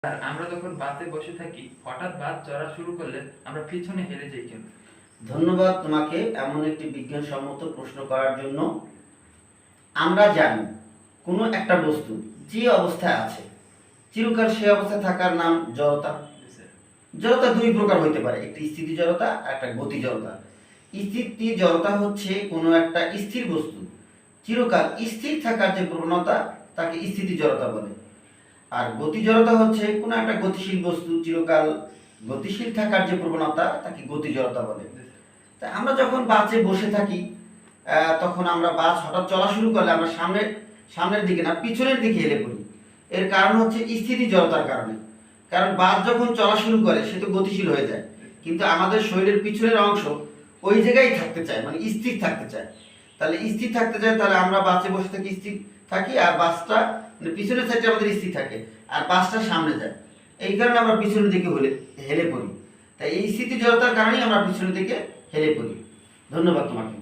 আর আমরা যখন বাসে বসে থাকি হঠাৎ বাস চড়া শুরু করলে আমরা পিছনে হেলে যাই কেন? ধন্যবাদ তোমাকে এমন একটি বিজ্ঞানসম্মত প্রশ্ন করার জন্য। আমরা জানি কোনো একটা বস্তু যে অবস্থায় আছে চিরকাল সে অবস্থায় থাকার নাম জড়তা। জড়তা দুই প্রকার হইতে পারে, একটি স্থিতি জড়তা আর একটা গতি জড়তা। স্থিতি জড়তা হচ্ছে কোনো একটা স্থির বস্তু চিরকাল স্থির থাকার যে প্রবণতা তাকে স্থিতি জড়তা বলে। আর গতি জড়তা হচ্ছে কোনো একটা গতিশীল বস্তু চিরকাল গতিশীল থাকার যে প্রবণতা তাকে গতি জড়তা বলে। তা আমরা যখন বাসে বসে থাকি তখন আমরা বাস হঠাৎ চলা শুরু করলে আমরা সামনের দিকে না পিছনের দিকে হেলে পড়ি। এর কারণ হচ্ছে স্থিতি জড়তার কারণে। কারণ বাস যখন চলা শুরু করে সে তো গতিশীল হয়ে যায়, কিন্তু আমাদের শরীরের পিছনের অংশ ওই জায়গায় থাকতে চায়, মানে স্থির থাকতে চায়। তাহলে স্থির থাকতে চায়, তাহলে আমরা বাসে বসে থাকি স্থির থাকি, আর বাসটা মানে পিছনের সাইডে আমাদের স্থির থাকে আর বাসটা সামনে যায়। এই কারণে আমরা পিছনের দিকে হেলে পড়ি। তাই এই স্থিতি জড়তার কারণেই আমরা পিছনের দিকে হেলে পড়ি। ধন্যবাদ তোমাকে।